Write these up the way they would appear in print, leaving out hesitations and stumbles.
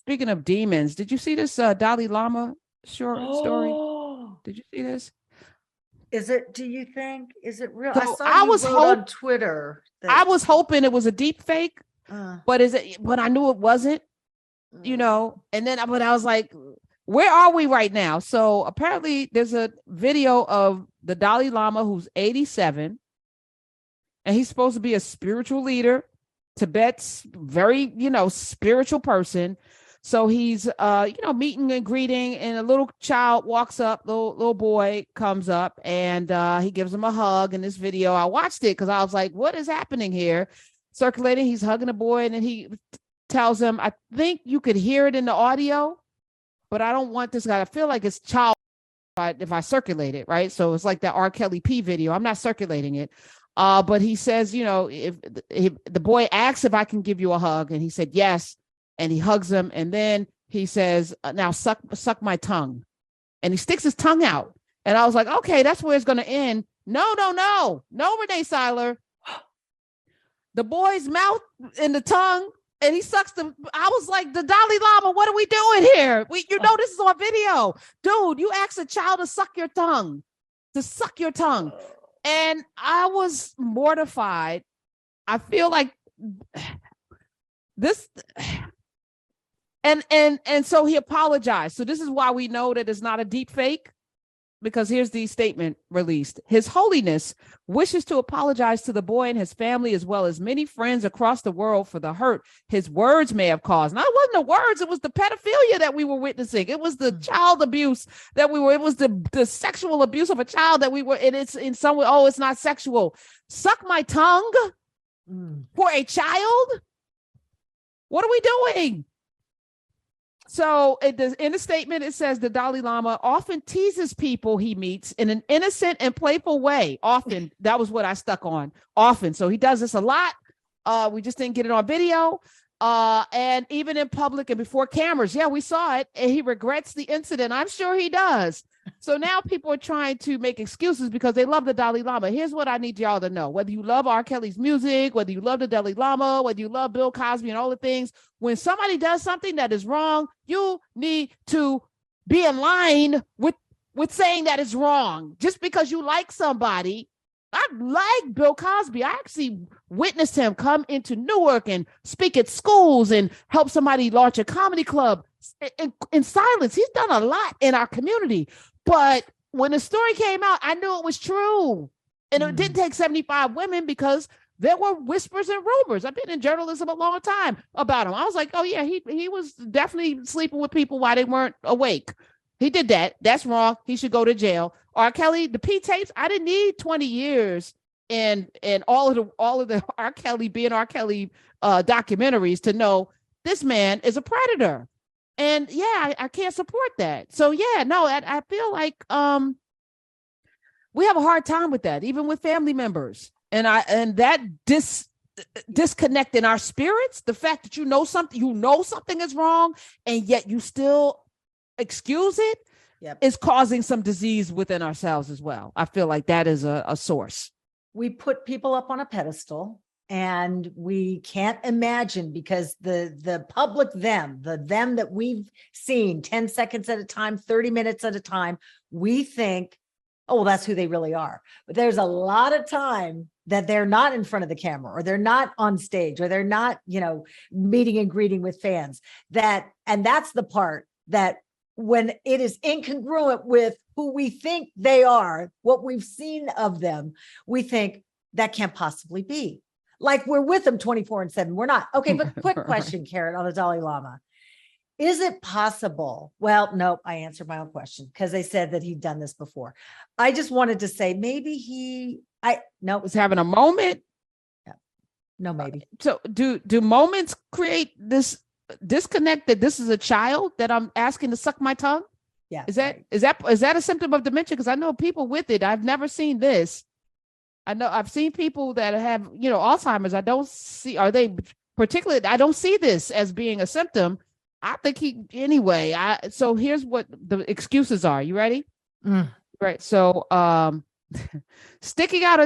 speaking of demons, did you see this Dalai Lama short story? Oh, Did you see this? is it, do you think, is it real? I So saw you wrote on Twitter I that was hoping it was a deep fake, but I knew it wasn't, and then but I was like, where are we right now? So apparently there's a video of the Dalai Lama who's 87, and he's supposed to be a spiritual leader, Tibet's very, spiritual person. So he's, meeting and greeting, and a little child walks up, little boy comes up, and he gives him a hug in this video. I watched it because I was like, what is happening here? Circulating, he's hugging a boy, and then he tells him, I think you could hear it in the audio, but I don't want this guy. I feel like it's child if I circulate it, right? So it's like that R. Kelly P video. I'm not circulating it. But he says, if the boy asks if I can give you a hug, and he said yes, and he hugs him, and then he says, now suck my tongue, and he sticks his tongue out, and I was like, okay, that's where it's going to end. No, Rene Syler, the boy's mouth and the tongue, and he sucks the. I was like, the Dalai Lama, what are we doing here? This is on video, dude. You asked a child to suck your tongue, and I was mortified. I feel like this. And so he apologized. So this is why we know that it's not a deep fake, because here's the statement released. His Holiness wishes to apologize to the boy and his family, as well as many friends across the world, for the hurt his words may have caused. Now, it wasn't the words, it was the pedophilia that we were witnessing. It was the child abuse it was the sexual abuse of a child that we were, and it's in some way, it's not sexual. Suck my tongue for a child? What are we doing? So in the statement, it says the Dalai Lama often teases people he meets in an innocent and playful way. Often, that was what I stuck on. Often. So he does this a lot. We just didn't get it on video. And even in public and before cameras. Yeah, we saw it. And he regrets the incident. I'm sure he does. So now people are trying to make excuses because they love the Dalai Lama. Here's what I need y'all to know. Whether you love R. Kelly's music, whether you love the Dalai Lama, whether you love Bill Cosby and all the things, when somebody does something that is wrong, you need to be in line with saying that it's wrong. Just because you like somebody. I like Bill Cosby. I actually witnessed him come into Newark and speak at schools and help somebody launch a comedy club in silence. He's done a lot in our community. But when the story came out, I knew it was true. And it didn't take 75 women, because there were whispers and rumors. I've been in journalism a long time about him. I was like, oh, yeah, he was definitely sleeping with people while they weren't awake. He did that. That's wrong. He should go to jail. R. Kelly, the P tapes, I didn't need 20 years and all of the R. Kelly being R. Kelly documentaries to know this man is a predator. And yeah, I can't support that. So yeah, no, I feel like we have a hard time with that, even with family members. And that disconnect in our spirits, the fact that you know something is wrong, and yet you still excuse it, is causing some disease within ourselves as well. I feel like that is a source. We put people up on a pedestal, and we can't imagine, because the public the them that we've seen 10 seconds at a time, 30 minutes at a time, we think, oh, well, that's who they really are. But there's a lot of time that they're not in front of the camera, or they're not on stage, or they're not, meeting and greeting with fans. And that's the part that, when it is incongruent with who we think they are, what we've seen of them, we think that can't possibly be. Like, we're with them 24/7. We're not. Okay, but quick question, Karen, on the Dalai Lama. Is it possible? Well, no, I answered my own question, because they said that he'd done this before. I just wanted to say maybe was having a moment. Yeah. No, maybe. So do moments create this disconnect that this is a child that I'm asking to suck my tongue? Yeah. Is that a symptom of dementia? Because I know people with it. I've never seen this. I know I've seen people that have, Alzheimer's. I don't see, I don't see this as being a symptom. I think so here's what the excuses are. You ready? Right. So, sticking out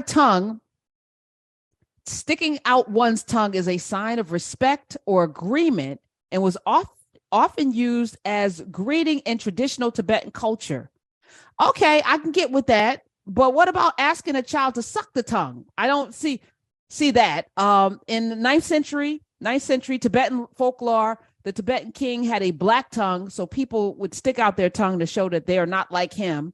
one's tongue is a sign of respect or agreement, and was often used as greeting in traditional Tibetan culture. Okay, I can get with that. But what about asking a child to suck the tongue? I don't see that. In the ninth century Tibetan folklore, the Tibetan king had a black tongue, so people would stick out their tongue to show that they are not like him.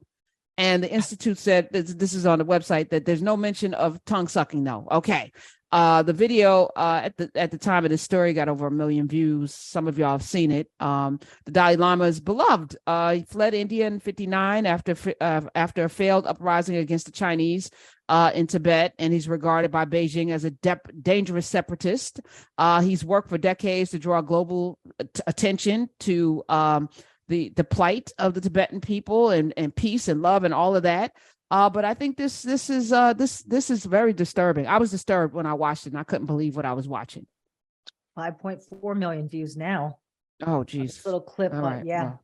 And the Institute said, this is on the website, that there's no mention of tongue sucking. No. Okay. The video at the time of this story got over 1 million views. Some of y'all have seen it. The Dalai Lama is beloved. He fled India in 1959 after a failed uprising against the Chinese in Tibet, and he's regarded by Beijing as a dangerous separatist. He's worked for decades to draw global attention to the plight of the Tibetan people and peace and love and all of that. But I think this is very disturbing. I was disturbed when I watched it, and I couldn't believe what I was watching. 5.4 million views now. Oh, geez. Little clip. All right. Yeah. Well,